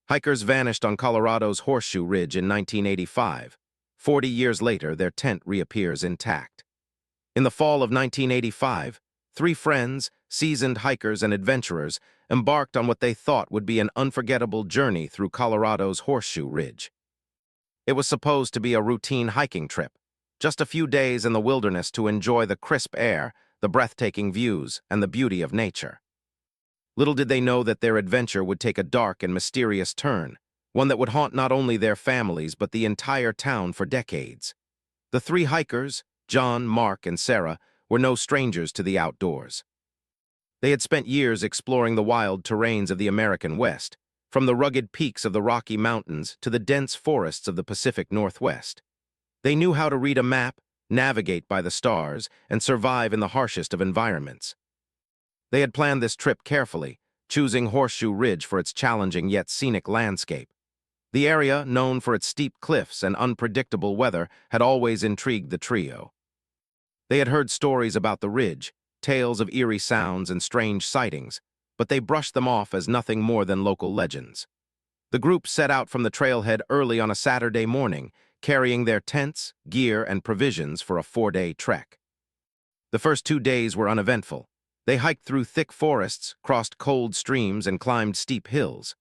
Hikers vanished on Colorado's Horseshoe Ridge in 1985. 40 years later, their tent reappears intact. In the fall of 1985, three friends, seasoned hikers and adventurers, embarked on what they thought would be an unforgettable journey through Colorado's Horseshoe Ridge. It was supposed to be a routine hiking trip, just a few days in the wilderness to enjoy the crisp air, the breathtaking views, and the beauty of nature. Little did they know that their adventure would take a dark and mysterious turn, one that would haunt not only their families but the entire town for decades. The three hikers, John, Mark, and Sarah, were no strangers to the outdoors. They had spent years exploring the wild terrains of the American West, from the rugged peaks of the Rocky Mountains to the dense forests of the Pacific Northwest. They knew how to read a map, navigate by the stars, and survive in the harshest of environments. They had planned this trip carefully, choosing Horseshoe Ridge for its challenging yet scenic landscape. The area, known for its steep cliffs and unpredictable weather, had always intrigued the trio. They had heard stories about the ridge, tales of eerie sounds and strange sightings, but they brushed them off as nothing more than local legends. The group set out from the trailhead early on a Saturday morning, carrying their tents, gear, and provisions for a 4-day trek. The first 2 days were uneventful. They hiked through thick forests, crossed cold streams, and climbed steep hills.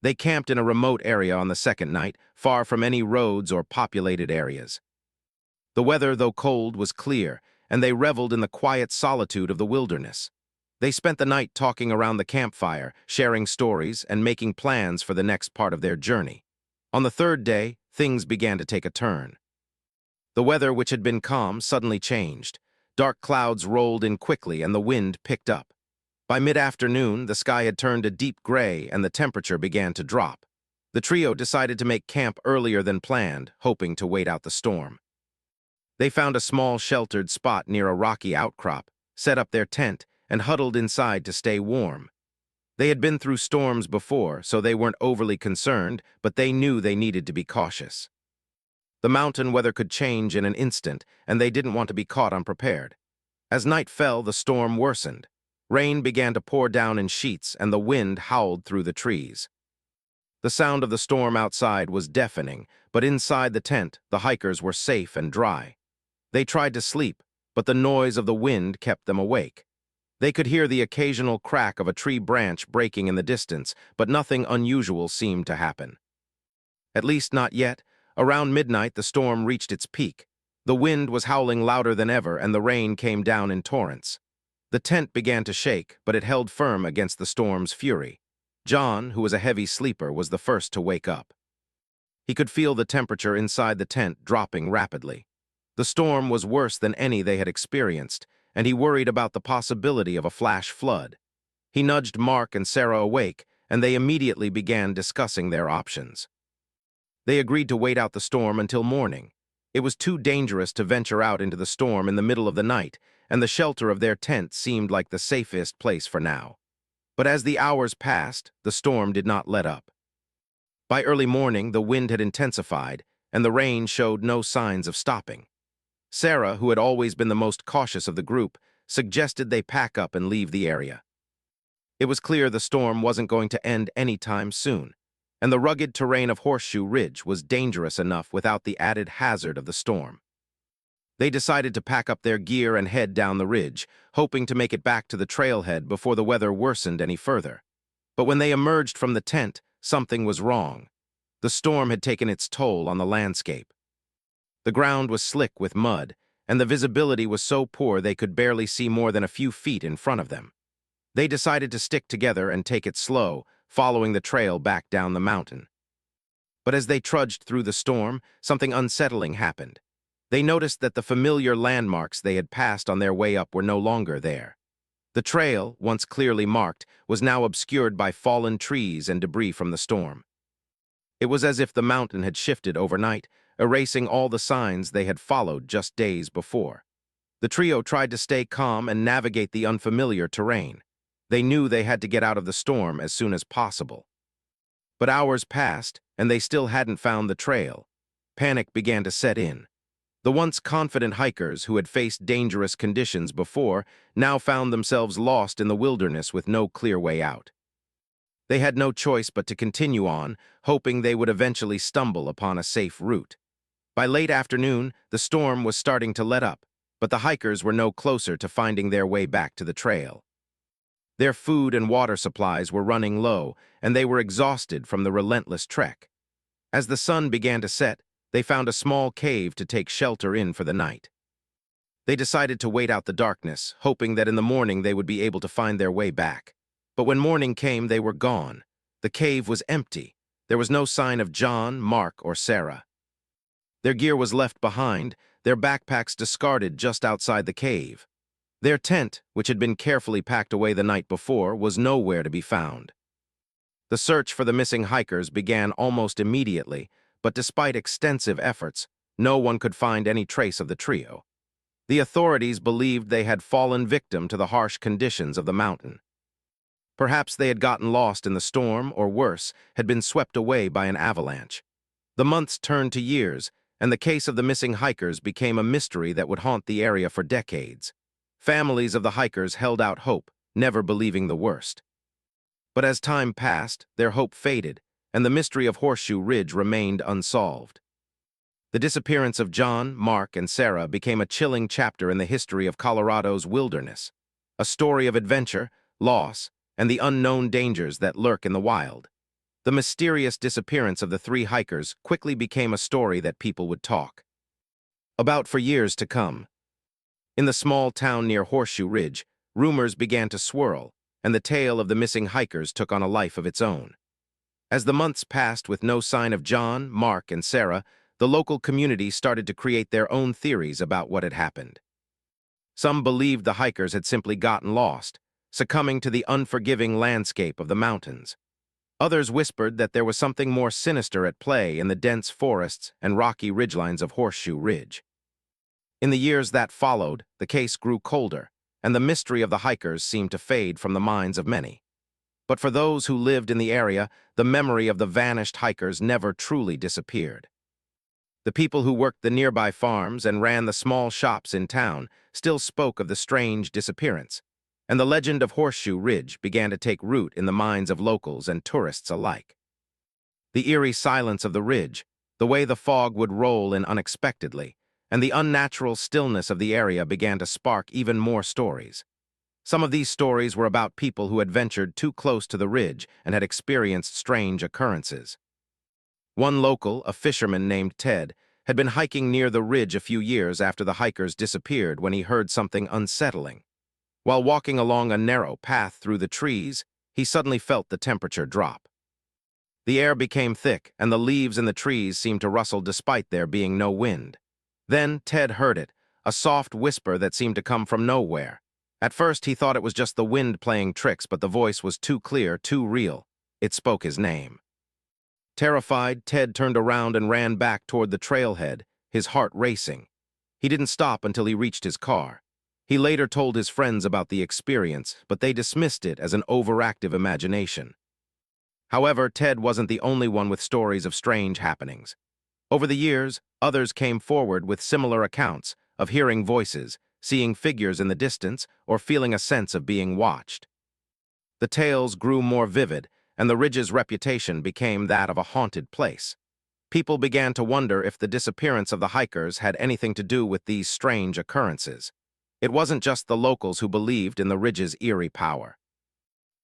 They camped in a remote area on the second night, far from any roads or populated areas. The weather, though cold, was clear, and they reveled in the quiet solitude of the wilderness. They spent the night talking around the campfire, sharing stories, and making plans for the next part of their journey. On the third day, things began to take a turn. The weather, which had been calm, suddenly changed. Dark clouds rolled in quickly and the wind picked up. By mid-afternoon, the sky had turned a deep gray and the temperature began to drop. The trio decided to make camp earlier than planned, hoping to wait out the storm. They found a small sheltered spot near a rocky outcrop, set up their tent, and huddled inside to stay warm. They had been through storms before, so they weren't overly concerned, but they knew they needed to be cautious. The mountain weather could change in an instant, and they didn't want to be caught unprepared. As night fell, the storm worsened. Rain began to pour down in sheets, and the wind howled through the trees. The sound of the storm outside was deafening, but inside the tent, the hikers were safe and dry. They tried to sleep, but the noise of the wind kept them awake. They could hear the occasional crack of a tree branch breaking in the distance, but nothing unusual seemed to happen. At least not yet. Around midnight, the storm reached its peak. The wind was howling louder than ever, and the rain came down in torrents. The tent began to shake, but it held firm against the storm's fury. John, who was a heavy sleeper, was the first to wake up. He could feel the temperature inside the tent dropping rapidly. The storm was worse than any they had experienced, and he worried about the possibility of a flash flood. He nudged Mark and Sarah awake, and they immediately began discussing their options. They agreed to wait out the storm until morning. It was too dangerous to venture out into the storm in the middle of the night, and the shelter of their tent seemed like the safest place for now. But as the hours passed, the storm did not let up. By early morning, the wind had intensified, and the rain showed no signs of stopping. Sarah, who had always been the most cautious of the group, suggested they pack up and leave the area. It was clear the storm wasn't going to end anytime soon, and the rugged terrain of Horseshoe Ridge was dangerous enough without the added hazard of the storm. They decided to pack up their gear and head down the ridge, hoping to make it back to the trailhead before the weather worsened any further. But when they emerged from the tent, something was wrong. The storm had taken its toll on the landscape. The ground was slick with mud, and the visibility was so poor they could barely see more than a few feet in front of them. They decided to stick together and take it slow, following the trail back down the mountain. But as they trudged through the storm, something unsettling happened. They noticed that the familiar landmarks they had passed on their way up were no longer there. The trail, once clearly marked, was now obscured by fallen trees and debris from the storm. It was as if the mountain had shifted overnight, erasing all the signs they had followed just days before. The trio tried to stay calm and navigate the unfamiliar terrain. They knew they had to get out of the storm as soon as possible. But hours passed, and they still hadn't found the trail. Panic began to set in. The once confident hikers who had faced dangerous conditions before now found themselves lost in the wilderness with no clear way out. They had no choice but to continue on, hoping they would eventually stumble upon a safe route. By late afternoon, the storm was starting to let up, but the hikers were no closer to finding their way back to the trail. Their food and water supplies were running low, and they were exhausted from the relentless trek. As the sun began to set, they found a small cave to take shelter in for the night. They decided to wait out the darkness, hoping that in the morning they would be able to find their way back. But when morning came, they were gone. The cave was empty. There was no sign of John, Mark, or Sarah. Their gear was left behind, their backpacks discarded just outside the cave. Their tent, which had been carefully packed away the night before, was nowhere to be found. The search for the missing hikers began almost immediately, but despite extensive efforts, no one could find any trace of the trio. The authorities believed they had fallen victim to the harsh conditions of the mountain. Perhaps they had gotten lost in the storm, or worse, had been swept away by an avalanche. The months turned to years, and the case of the missing hikers became a mystery that would haunt the area for decades. Families of the hikers held out hope, never believing the worst. But as time passed, their hope faded, and the mystery of Horseshoe Ridge remained unsolved. The disappearance of John, Mark, and Sarah became a chilling chapter in the history of Colorado's wilderness, a story of adventure, loss, and the unknown dangers that lurk in the wild. The mysterious disappearance of the three hikers quickly became a story that people would talk about for years to come. In the small town near Horseshoe Ridge, rumors began to swirl, and the tale of the missing hikers took on a life of its own. As the months passed with no sign of John, Mark, and Sarah, the local community started to create their own theories about what had happened. Some believed the hikers had simply gotten lost, succumbing to the unforgiving landscape of the mountains. Others whispered that there was something more sinister at play in the dense forests and rocky ridgelines of Horseshoe Ridge. In the years that followed, the case grew colder, and the mystery of the hikers seemed to fade from the minds of many. But for those who lived in the area, the memory of the vanished hikers never truly disappeared. The people who worked the nearby farms and ran the small shops in town still spoke of the strange disappearance, and the legend of Horseshoe Ridge began to take root in the minds of locals and tourists alike. The eerie silence of the ridge, the way the fog would roll in unexpectedly, and the unnatural stillness of the area began to spark even more stories. Some of these stories were about people who had ventured too close to the ridge and had experienced strange occurrences. One local, a fisherman named Ted, had been hiking near the ridge a few years after the hikers disappeared when he heard something unsettling. While walking along a narrow path through the trees, he suddenly felt the temperature drop. The air became thick, and the leaves in the trees seemed to rustle despite there being no wind. Then Ted heard it, a soft whisper that seemed to come from nowhere. At first he thought it was just the wind playing tricks, but the voice was too clear, too real. It spoke his name. Terrified, Ted turned around and ran back toward the trailhead, his heart racing. He didn't stop until he reached his car. He later told his friends about the experience, but they dismissed it as an overactive imagination. However, Ted wasn't the only one with stories of strange happenings. Over the years, others came forward with similar accounts of hearing voices, seeing figures in the distance, or feeling a sense of being watched. The tales grew more vivid, and the ridge's reputation became that of a haunted place. People began to wonder if the disappearance of the hikers had anything to do with these strange occurrences. It wasn't just the locals who believed in the ridge's eerie power.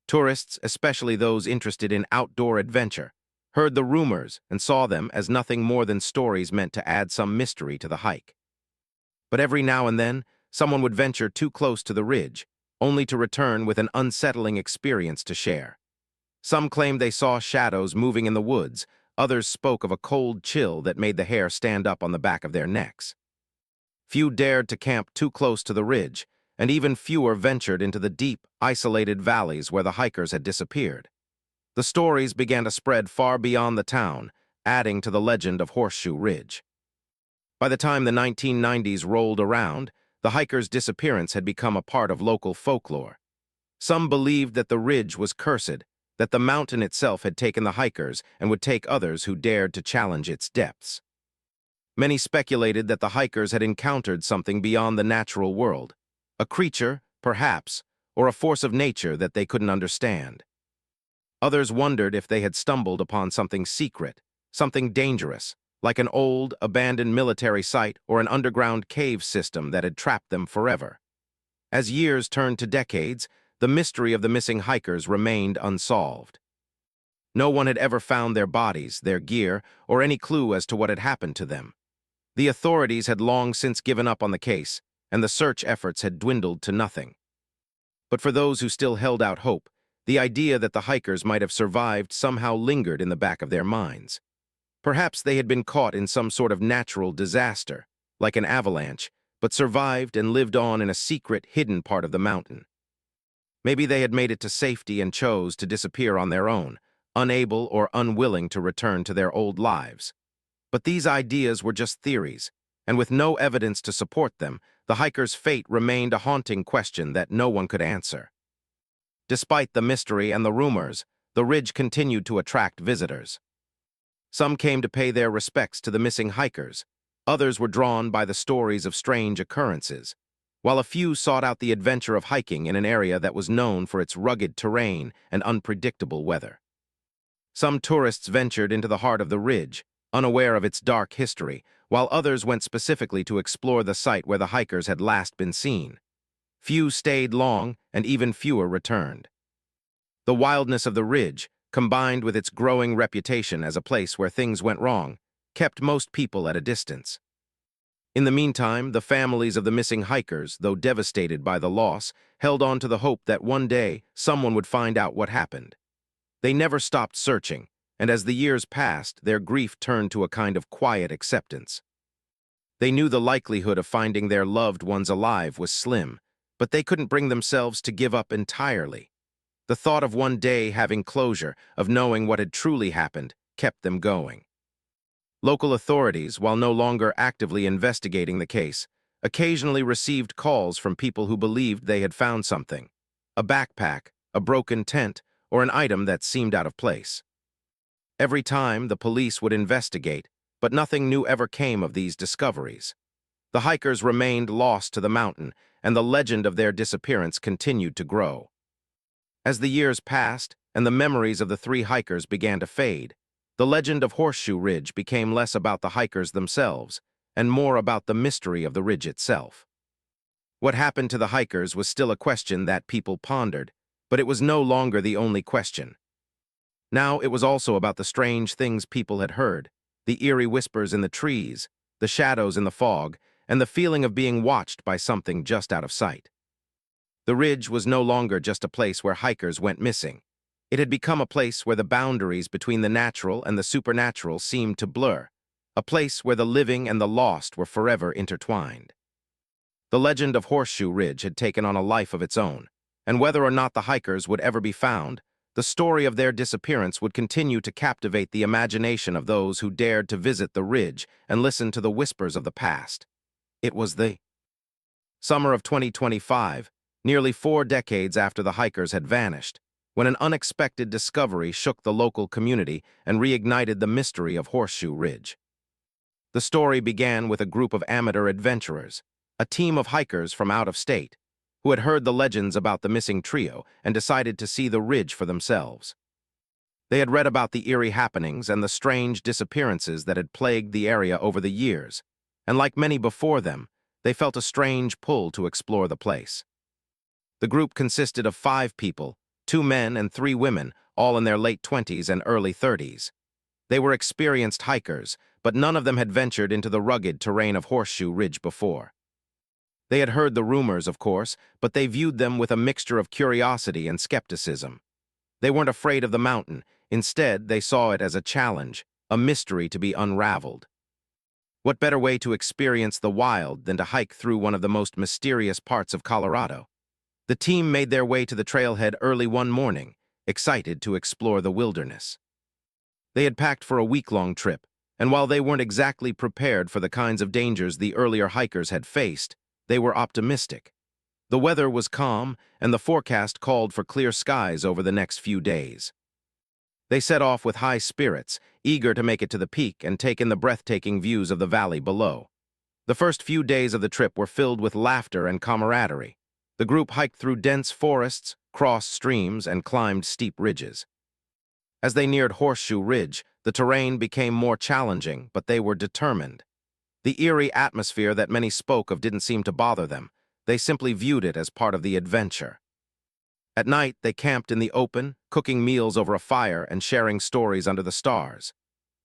Tourists, especially those interested in outdoor adventure, heard the rumors and saw them as nothing more than stories meant to add some mystery to the hike. But every now and then, someone would venture too close to the ridge, only to return with an unsettling experience to share. Some claimed they saw shadows moving in the woods, others spoke of a cold chill that made the hair stand up on the back of their necks. Few dared to camp too close to the ridge, and even fewer ventured into the deep, isolated valleys where the hikers had disappeared. The stories began to spread far beyond the town, adding to the legend of Horseshoe Ridge. By the time the 1990s rolled around, the hikers' disappearance had become a part of local folklore. Some believed that the ridge was cursed, that the mountain itself had taken the hikers and would take others who dared to challenge its depths. Many speculated that the hikers had encountered something beyond the natural world, a creature, perhaps, or a force of nature that they couldn't understand. Others wondered if they had stumbled upon something secret, something dangerous, like an old, abandoned military site or an underground cave system that had trapped them forever. As years turned to decades, the mystery of the missing hikers remained unsolved. No one had ever found their bodies, their gear, or any clue as to what had happened to them. The authorities had long since given up on the case, and the search efforts had dwindled to nothing. But for those who still held out hope, the idea that the hikers might have survived somehow lingered in the back of their minds. Perhaps they had been caught in some sort of natural disaster, like an avalanche, but survived and lived on in a secret, hidden part of the mountain. Maybe they had made it to safety and chose to disappear on their own, unable or unwilling to return to their old lives. But these ideas were just theories, and with no evidence to support them, the hikers' fate remained a haunting question that no one could answer. Despite the mystery and the rumors, the ridge continued to attract visitors. Some came to pay their respects to the missing hikers. Others were drawn by the stories of strange occurrences, while a few sought out the adventure of hiking in an area that was known for its rugged terrain and unpredictable weather. Some tourists ventured into the heart of the ridge, unaware of its dark history, while others went specifically to explore the site where the hikers had last been seen. Few stayed long, and even fewer returned. The wildness of the ridge, combined with its growing reputation as a place where things went wrong, kept most people at a distance. In the meantime, the families of the missing hikers, though devastated by the loss, held on to the hope that one day someone would find out what happened. They never stopped searching, and as the years passed, their grief turned to a kind of quiet acceptance. They knew the likelihood of finding their loved ones alive was slim, but they couldn't bring themselves to give up entirely. The thought of one day having closure, of knowing what had truly happened, kept them going. Local authorities, while no longer actively investigating the case, occasionally received calls from people who believed they had found something: a backpack, a broken tent, or an item that seemed out of place. Every time, the police would investigate, but nothing new ever came of these discoveries. The hikers remained lost to the mountain, and the legend of their disappearance continued to grow. As the years passed, and the memories of the three hikers began to fade, the legend of Horseshoe Ridge became less about the hikers themselves, and more about the mystery of the ridge itself. What happened to the hikers was still a question that people pondered, but it was no longer the only question. Now it was also about the strange things people had heard, the eerie whispers in the trees, the shadows in the fog, and the feeling of being watched by something just out of sight. The ridge was no longer just a place where hikers went missing. It had become a place where the boundaries between the natural and the supernatural seemed to blur, a place where the living and the lost were forever intertwined. The legend of Horseshoe Ridge had taken on a life of its own, and whether or not the hikers would ever be found, the story of their disappearance would continue to captivate the imagination of those who dared to visit the ridge and listen to the whispers of the past. It was the summer of 2025, nearly 4 decades after the hikers had vanished, when an unexpected discovery shook the local community and reignited the mystery of Horseshoe Ridge. The story began with a group of amateur adventurers, a team of hikers from out of state, who had heard the legends about the missing trio and decided to see the ridge for themselves. They had read about the eerie happenings and the strange disappearances that had plagued the area over the years, and like many before them, they felt a strange pull to explore the place. The group consisted of 5 people, 2 men and 3 women, all in their late 20s and early 30s. They were experienced hikers, but none of them had ventured into the rugged terrain of Horseshoe Ridge before. They had heard the rumors, of course, but they viewed them with a mixture of curiosity and skepticism. They weren't afraid of the mountain. Instead, they saw it as a challenge, a mystery to be unraveled. What better way to experience the wild than to hike through one of the most mysterious parts of Colorado? The team made their way to the trailhead early one morning, excited to explore the wilderness. They had packed for a week-long trip, and while they weren't exactly prepared for the kinds of dangers the earlier hikers had faced, they were optimistic. The weather was calm, and the forecast called for clear skies over the next few days. They set off with high spirits, eager to make it to the peak and take in the breathtaking views of the valley below. The first few days of the trip were filled with laughter and camaraderie. The group hiked through dense forests, crossed streams, and climbed steep ridges. As they neared Horseshoe Ridge, the terrain became more challenging, but they were determined. The eerie atmosphere that many spoke of didn't seem to bother them. They simply viewed it as part of the adventure. At night, they camped in the open, cooking meals over a fire and sharing stories under the stars.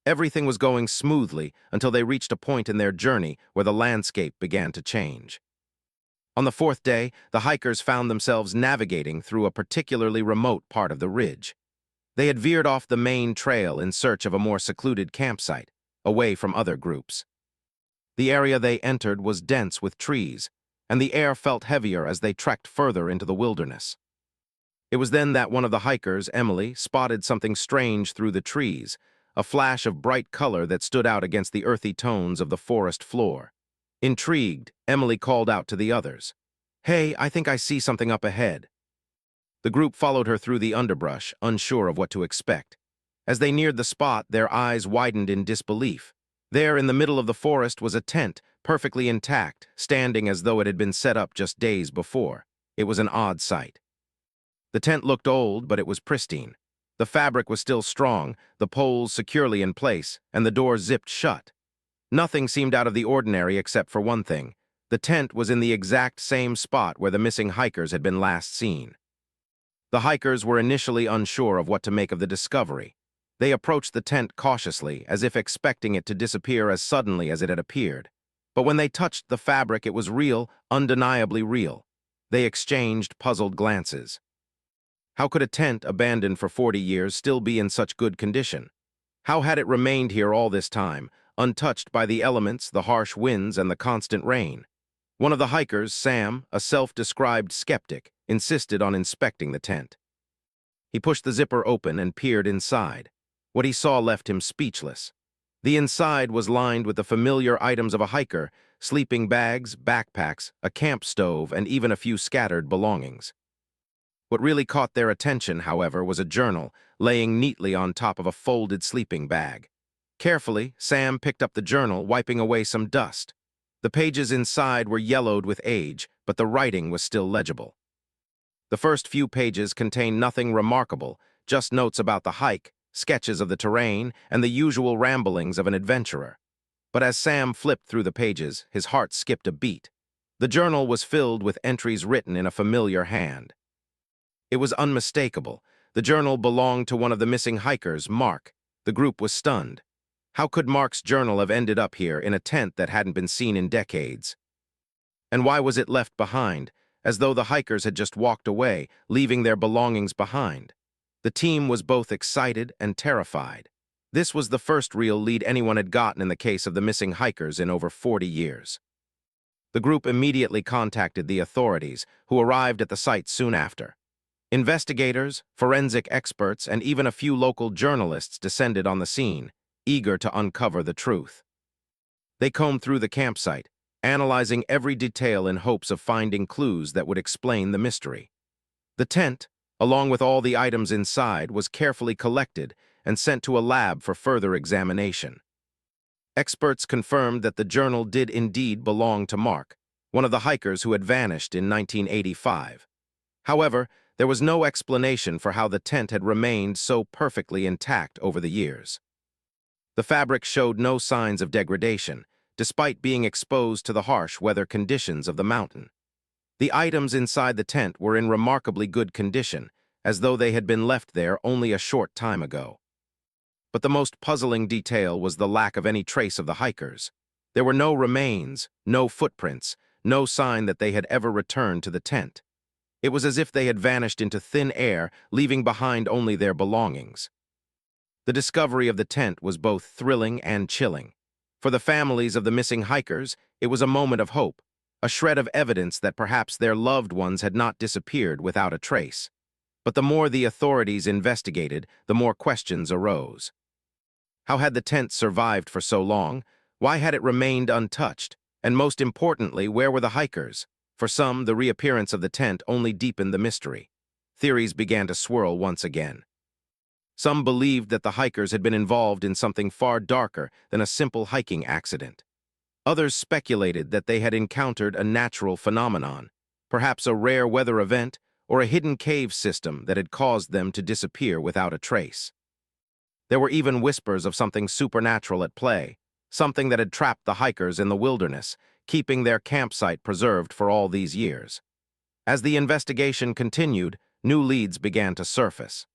Everything was going smoothly until they reached a point in their journey where the landscape began to change. On the fourth day, the hikers found themselves navigating through a particularly remote part of the ridge. They had veered off the main trail in search of a more secluded campsite, away from other groups. The area they entered was dense with trees, and the air felt heavier as they trekked further into the wilderness. It was then that one of the hikers, Emily, spotted something strange through the trees, a flash of bright color that stood out against the earthy tones of the forest floor. Intrigued, Emily called out to the others, "Hey, I think I see something up ahead." The group followed her through the underbrush, unsure of what to expect. As they neared the spot, their eyes widened in disbelief. There, in the middle of the forest, was a tent, perfectly intact, standing as though it had been set up just days before. It was an odd sight. The tent looked old, but it was pristine. The fabric was still strong, the poles securely in place, and the door zipped shut. Nothing seemed out of the ordinary except for one thing. The tent was in the exact same spot where the missing hikers had been last seen. The hikers were initially unsure of what to make of the discovery. They approached the tent cautiously, as if expecting it to disappear as suddenly as it had appeared. But when they touched the fabric, it was real, undeniably real. They exchanged puzzled glances. How could a tent abandoned for 40 years still be in such good condition? How had it remained here all this time, untouched by the elements, the harsh winds, and the constant rain? One of the hikers, Sam, a self-described skeptic, insisted on inspecting the tent. He pushed the zipper open and peered inside. What he saw left him speechless. The inside was lined with the familiar items of a hiker: sleeping bags, backpacks, a camp stove, and even a few scattered belongings. What really caught their attention, however, was a journal laying neatly on top of a folded sleeping bag. Carefully, Sam picked up the journal, wiping away some dust. The pages inside were yellowed with age, but the writing was still legible. The first few pages contained nothing remarkable, just notes about the hike, sketches of the terrain, and the usual ramblings of an adventurer. But as Sam flipped through the pages, his heart skipped a beat. The journal was filled with entries written in a familiar hand. It was unmistakable. The journal belonged to one of the missing hikers, Mark. The group was stunned. How could Mark's journal have ended up here in a tent that hadn't been seen in decades? And why was it left behind, as though the hikers had just walked away, leaving their belongings behind? The team was both excited and terrified. This was the first real lead anyone had gotten in the case of the missing hikers in over 40 years. The group immediately contacted the authorities, who arrived at the site soon after. Investigators, forensic experts, and even a few local journalists descended on the scene, eager to uncover the truth. They combed through the campsite, analyzing every detail in hopes of finding clues that would explain the mystery. The tent, along with all the items inside, was carefully collected and sent to a lab for further examination. Experts confirmed that the journal did indeed belong to Mark, one of the hikers who had vanished in 1985. However, there was no explanation for how the tent had remained so perfectly intact over the years. The fabric showed no signs of degradation, despite being exposed to the harsh weather conditions of the mountain. The items inside the tent were in remarkably good condition, as though they had been left there only a short time ago. But the most puzzling detail was the lack of any trace of the hikers. There were no remains, no footprints, no sign that they had ever returned to the tent. It was as if they had vanished into thin air, leaving behind only their belongings. The discovery of the tent was both thrilling and chilling. For the families of the missing hikers, it was a moment of hope, a shred of evidence that perhaps their loved ones had not disappeared without a trace. But the more the authorities investigated, the more questions arose. How had the tent survived for so long? Why had it remained untouched? And most importantly, where were the hikers? For some, the reappearance of the tent only deepened the mystery. Theories began to swirl once again. Some believed that the hikers had been involved in something far darker than a simple hiking accident. Others speculated that they had encountered a natural phenomenon, perhaps a rare weather event or a hidden cave system that had caused them to disappear without a trace. There were even whispers of something supernatural at play, something that had trapped the hikers in the wilderness, keeping their campsite preserved for all these years. As the investigation continued, new leads began to surface.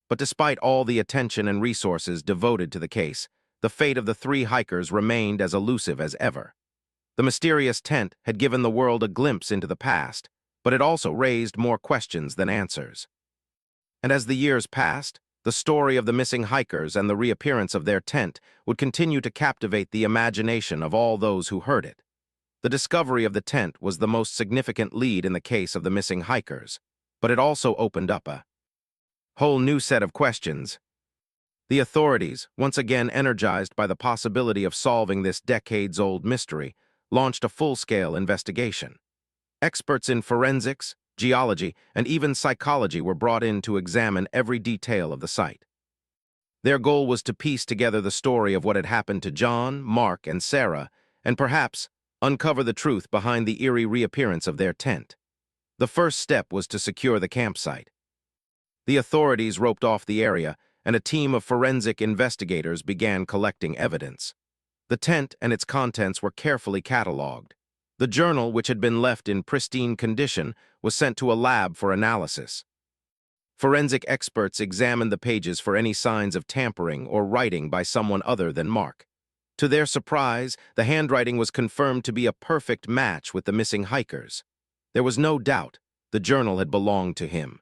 But despite all the attention and resources devoted to the case, the fate of the three hikers remained as elusive as ever. The mysterious tent had given the world a glimpse into the past, but it also raised more questions than answers. And as the years passed, the story of the missing hikers and the reappearance of their tent would continue to captivate the imagination of all those who heard it. The discovery of the tent was the most significant lead in the case of the missing hikers, but it also opened up a whole new set of questions. The authorities, once again energized by the possibility of solving this decades-old mystery, launched a full-scale investigation. Experts in forensics, geology, and even psychology were brought in to examine every detail of the site. Their goal was to piece together the story of what had happened to John, Mark, and Sarah, and perhaps uncover the truth behind the eerie reappearance of their tent. The first step was to secure the campsite. The authorities roped off the area, and a team of forensic investigators began collecting evidence. The tent and its contents were carefully cataloged. The journal, which had been left in pristine condition, was sent to a lab for analysis. Forensic experts examined the pages for any signs of tampering or writing by someone other than Mark. To their surprise, the handwriting was confirmed to be a perfect match with the missing hikers. There was no doubt the journal had belonged to him.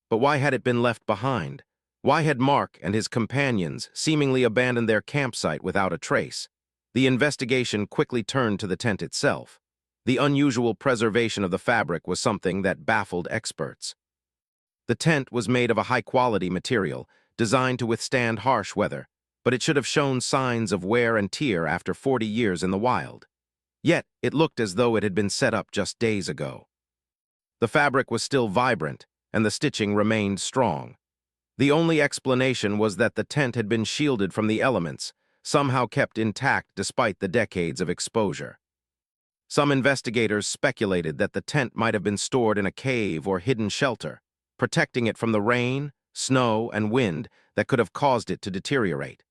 But why had it been left behind? Why had Mark and his companions seemingly abandoned their campsite without a trace? The investigation quickly turned to the tent itself. The unusual preservation of the fabric was something that baffled experts. The tent was made of a high-quality material, designed to withstand harsh weather, but it should have shown signs of wear and tear after 40 years in the wild. Yet, it looked as though it had been set up just days ago. The fabric was still vibrant, and the stitching remained strong. The only explanation was that the tent had been shielded from the elements, somehow kept intact despite the decades of exposure. Some investigators speculated that the tent might have been stored in a cave or hidden shelter, protecting it from the rain, snow, and wind that could have caused it to deteriorate.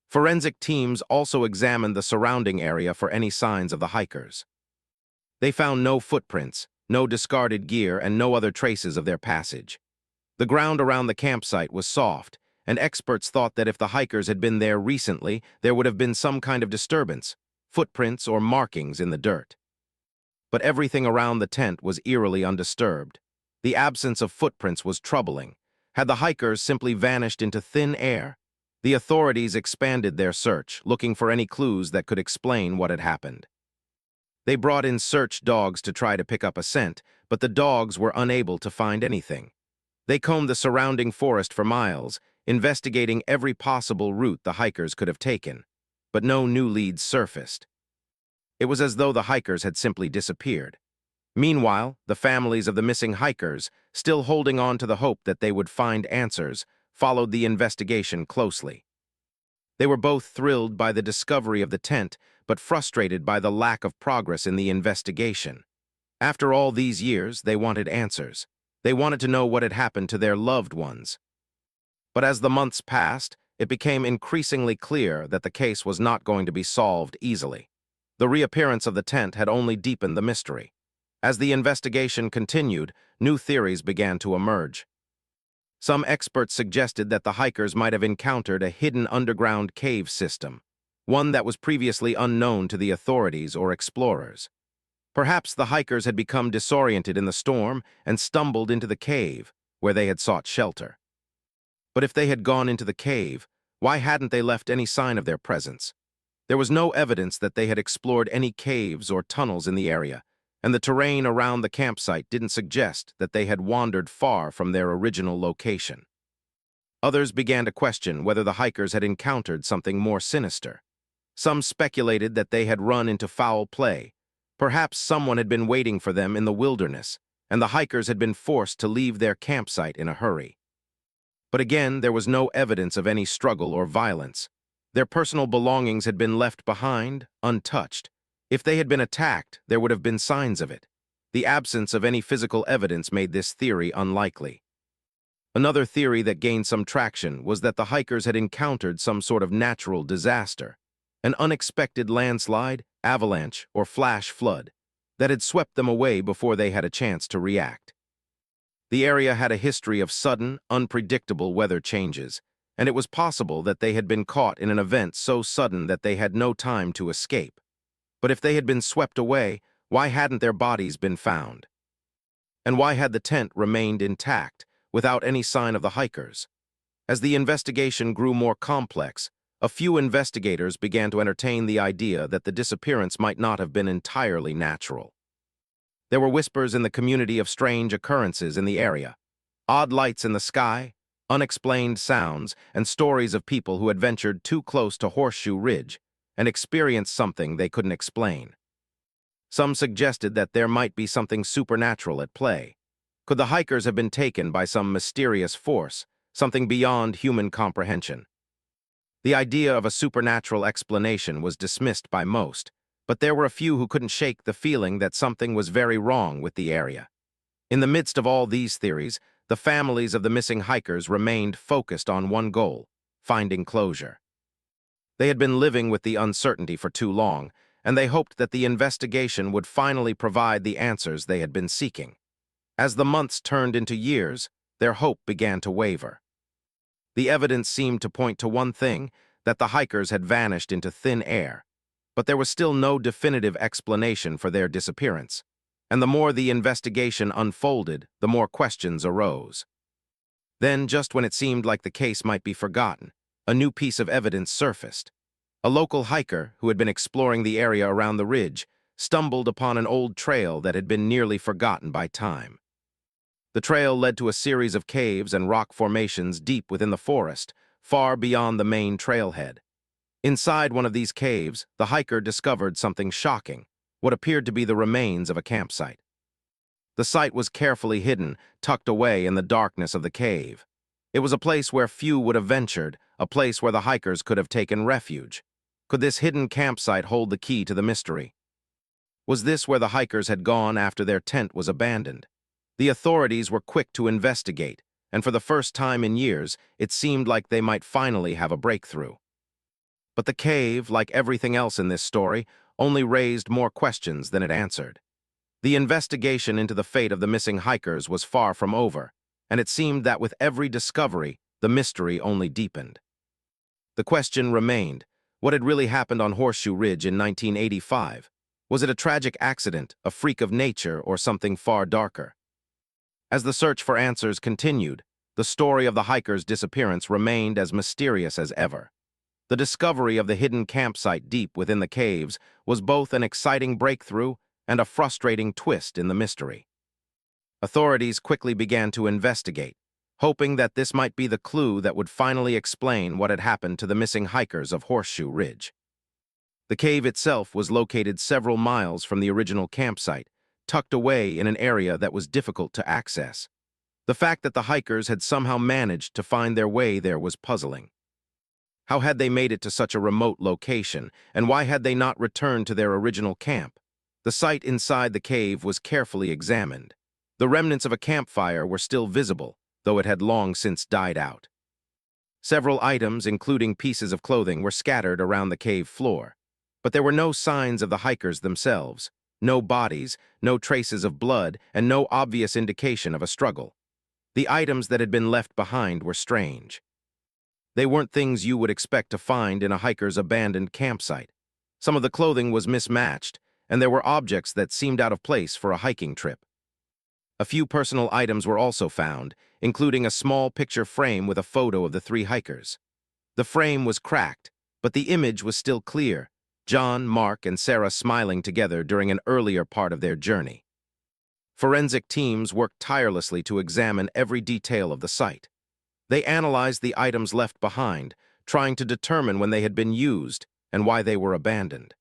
Forensic teams also examined the surrounding area for any signs of the hikers. They found no footprints, no discarded gear, and no other traces of their passage. The ground around the campsite was soft, and experts thought that if the hikers had been there recently, there would have been some kind of disturbance, footprints or markings in the dirt. But everything around the tent was eerily undisturbed. The absence of footprints was troubling. Had the hikers simply vanished into thin air? The authorities expanded their search, looking for any clues that could explain what had happened. They brought in search dogs to try to pick up a scent, but the dogs were unable to find anything. They combed the surrounding forest for miles, investigating every possible route the hikers could have taken, but no new leads surfaced. It was as though the hikers had simply disappeared. Meanwhile, the families of the missing hikers, still holding on to the hope that they would find answers, followed the investigation closely. They were both thrilled by the discovery of the tent, but frustrated by the lack of progress in the investigation. After all these years, they wanted answers. They wanted to know what had happened to their loved ones. But as the months passed, it became increasingly clear that the case was not going to be solved easily. The reappearance of the tent had only deepened the mystery. As the investigation continued, new theories began to emerge. Some experts suggested that the hikers might have encountered a hidden underground cave system, one that was previously unknown to the authorities or explorers. Perhaps the hikers had become disoriented in the storm and stumbled into the cave, where they had sought shelter. But if they had gone into the cave, why hadn't they left any sign of their presence? There was no evidence that they had explored any caves or tunnels in the area, and the terrain around the campsite didn't suggest that they had wandered far from their original location. Others began to question whether the hikers had encountered something more sinister. Some speculated that they had run into foul play. Perhaps someone had been waiting for them in the wilderness, and the hikers had been forced to leave their campsite in a hurry. But again, there was no evidence of any struggle or violence. Their personal belongings had been left behind, untouched. If they had been attacked, there would have been signs of it. The absence of any physical evidence made this theory unlikely. Another theory that gained some traction was that the hikers had encountered some sort of natural disaster, an unexpected landslide, avalanche, or flash flood that had swept them away before they had a chance to react. The area had a history of sudden, unpredictable weather changes, and it was possible that they had been caught in an event so sudden that they had no time to escape. But if they had been swept away, why hadn't their bodies been found? And why had the tent remained intact, without any sign of the hikers? As the investigation grew more complex, a few investigators began to entertain the idea that the disappearance might not have been entirely natural. There were whispers in the community of strange occurrences in the area, odd lights in the sky, unexplained sounds, and stories of people who had ventured too close to Horseshoe Ridge and experienced something they couldn't explain. Some suggested that there might be something supernatural at play. Could the hikers have been taken by some mysterious force, something beyond human comprehension? The idea of a supernatural explanation was dismissed by most, but there were a few who couldn't shake the feeling that something was very wrong with the area. In the midst of all these theories, the families of the missing hikers remained focused on one goal: finding closure. They had been living with the uncertainty for too long, and they hoped that the investigation would finally provide the answers they had been seeking. As the months turned into years, their hope began to waver. The evidence seemed to point to one thing, that the hikers had vanished into thin air. But there was still no definitive explanation for their disappearance, and the more the investigation unfolded, the more questions arose. Then, just when it seemed like the case might be forgotten, a new piece of evidence surfaced. A local hiker who had been exploring the area around the ridge stumbled upon an old trail that had been nearly forgotten by time. The trail led to a series of caves and rock formations deep within the forest, far beyond the main trailhead. Inside one of these caves, the hiker discovered something shocking, what appeared to be the remains of a campsite. The site was carefully hidden, tucked away in the darkness of the cave. It was a place where few would have ventured, a place where the hikers could have taken refuge. Could this hidden campsite hold the key to the mystery? Was this where the hikers had gone after their tent was abandoned? The authorities were quick to investigate, and for the first time in years, it seemed like they might finally have a breakthrough. But the cave, like everything else in this story, only raised more questions than it answered. The investigation into the fate of the missing hikers was far from over, and it seemed that with every discovery, the mystery only deepened. The question remained: what had really happened on Horseshoe Ridge in 1985? Was it a tragic accident, a freak of nature, or something far darker? As the search for answers continued, the story of the hikers' disappearance remained as mysterious as ever. The discovery of the hidden campsite deep within the caves was both an exciting breakthrough and a frustrating twist in the mystery. Authorities quickly began to investigate, hoping that this might be the clue that would finally explain what had happened to the missing hikers of Horseshoe Ridge. The cave itself was located several miles from the original campsite, tucked away in an area that was difficult to access. The fact that the hikers had somehow managed to find their way there was puzzling. How had they made it to such a remote location, and why had they not returned to their original camp? The site inside the cave was carefully examined. The remnants of a campfire were still visible, though it had long since died out. Several items, including pieces of clothing, were scattered around the cave floor, but there were no signs of the hikers themselves. No bodies, no traces of blood, and no obvious indication of a struggle. The items that had been left behind were strange. They weren't things you would expect to find in a hiker's abandoned campsite. Some of the clothing was mismatched, and there were objects that seemed out of place for a hiking trip. A few personal items were also found, including a small picture frame with a photo of the three hikers. The frame was cracked, but the image was still clear: John, Mark, and Sarah smiling together during an earlier part of their journey. Forensic teams worked tirelessly to examine every detail of the site. They analyzed the items left behind, trying to determine when they had been used and why they were abandoned.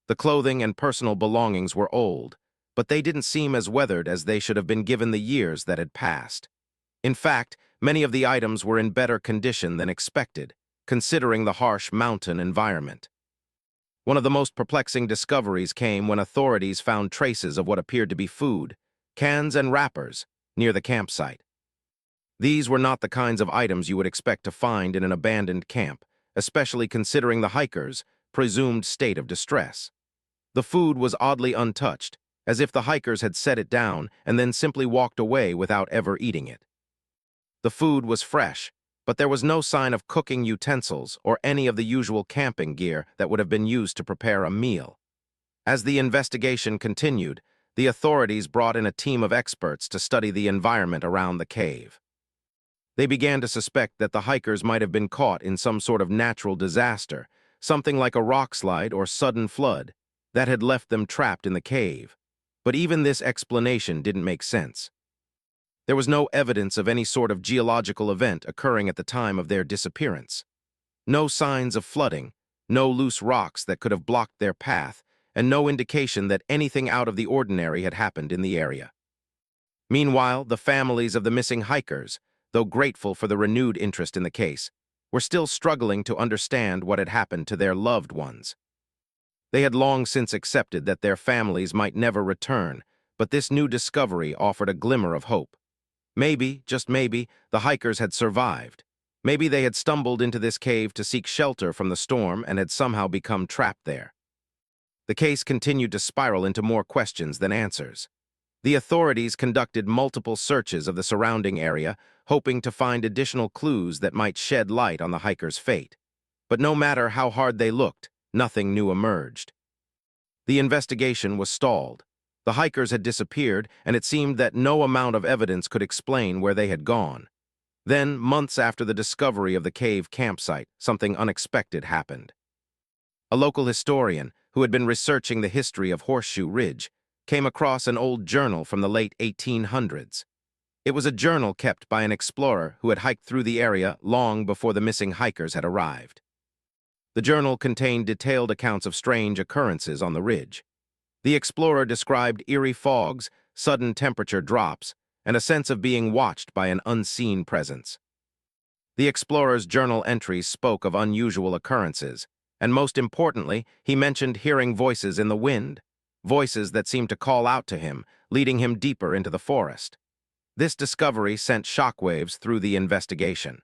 The clothing and personal belongings were old, but they didn't seem as weathered as they should have been given the years that had passed. In fact, many of the items were in better condition than expected, considering the harsh mountain environment. One of the most perplexing discoveries came when authorities found traces of what appeared to be food, cans and wrappers, near the campsite. These were not the kinds of items you would expect to find in an abandoned camp, especially considering the hikers' presumed state of distress. The food was oddly untouched, as if the hikers had set it down and then simply walked away without ever eating it. The food was fresh, but there was no sign of cooking utensils or any of the usual camping gear that would have been used to prepare a meal. As the investigation continued, the authorities brought in a team of experts to study the environment around the cave. They began to suspect that the hikers might have been caught in some sort of natural disaster, something like a rockslide or sudden flood, that had left them trapped in the cave. But even this explanation didn't make sense. There was no evidence of any sort of geological event occurring at the time of their disappearance. No signs of flooding, no loose rocks that could have blocked their path, and no indication that anything out of the ordinary had happened in the area. Meanwhile, the families of the missing hikers, though grateful for the renewed interest in the case, were still struggling to understand what had happened to their loved ones. They had long since accepted that their families might never return, but this new discovery offered a glimmer of hope. Maybe, just maybe, the hikers had survived. Maybe they had stumbled into this cave to seek shelter from the storm and had somehow become trapped there. The case continued to spiral into more questions than answers. The authorities conducted multiple searches of the surrounding area, hoping to find additional clues that might shed light on the hikers' fate. But no matter how hard they looked, nothing new emerged. The investigation was stalled. The hikers had disappeared, and it seemed that no amount of evidence could explain where they had gone. Then, months after the discovery of the cave campsite, something unexpected happened. A local historian, who had been researching the history of Horseshoe Ridge, came across an old journal from the late 1800s. It was a journal kept by an explorer who had hiked through the area long before the missing hikers had arrived. The journal contained detailed accounts of strange occurrences on the ridge. The explorer described eerie fogs, sudden temperature drops, and a sense of being watched by an unseen presence. The explorer's journal entries spoke of unusual occurrences, and most importantly, he mentioned hearing voices in the wind, voices that seemed to call out to him, leading him deeper into the forest. This discovery sent shockwaves through the investigation.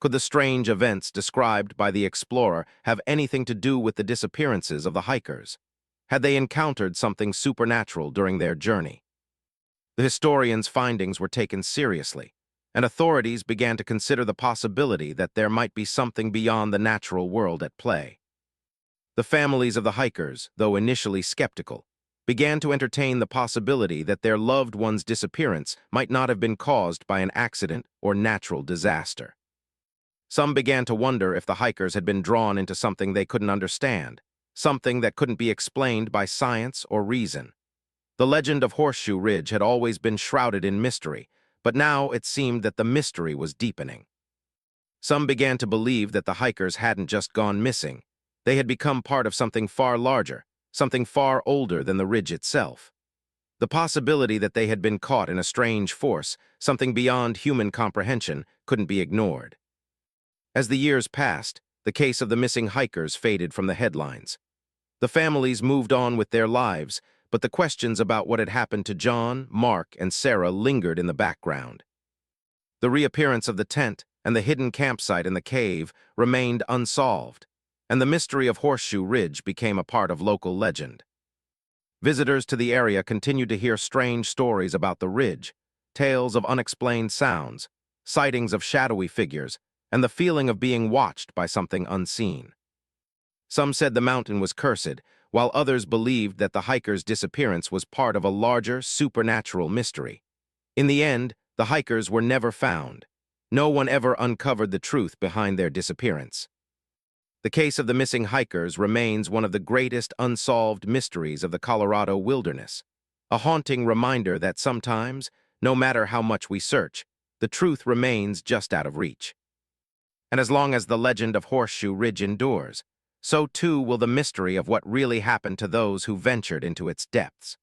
Could the strange events described by the explorer have anything to do with the disappearances of the hikers? Had they encountered something supernatural during their journey? The historian's findings were taken seriously, and authorities began to consider the possibility that there might be something beyond the natural world at play. The families of the hikers, though initially skeptical, began to entertain the possibility that their loved one's disappearance might not have been caused by an accident or natural disaster. Some began to wonder if the hikers had been drawn into something they couldn't understand, something that couldn't be explained by science or reason. The legend of Horseshoe Ridge had always been shrouded in mystery, but now it seemed that the mystery was deepening. Some began to believe that the hikers hadn't just gone missing. They had become part of something far larger, something far older than the ridge itself. The possibility that they had been caught in a strange force, something beyond human comprehension, couldn't be ignored. As the years passed, the case of the missing hikers faded from the headlines. The families moved on with their lives, but the questions about what had happened to John, Mark, and Sarah lingered in the background. The reappearance of the tent and the hidden campsite in the cave remained unsolved, and the mystery of Horseshoe Ridge became a part of local legend. Visitors to the area continued to hear strange stories about the ridge, tales of unexplained sounds, sightings of shadowy figures, and the feeling of being watched by something unseen. Some said the mountain was cursed, while others believed that the hikers' disappearance was part of a larger, supernatural mystery. In the end, the hikers were never found. No one ever uncovered the truth behind their disappearance. The case of the missing hikers remains one of the greatest unsolved mysteries of the Colorado wilderness, a haunting reminder that sometimes, no matter how much we search, the truth remains just out of reach. And as long as the legend of Horseshoe Ridge endures, so too will the mystery of what really happened to those who ventured into its depths.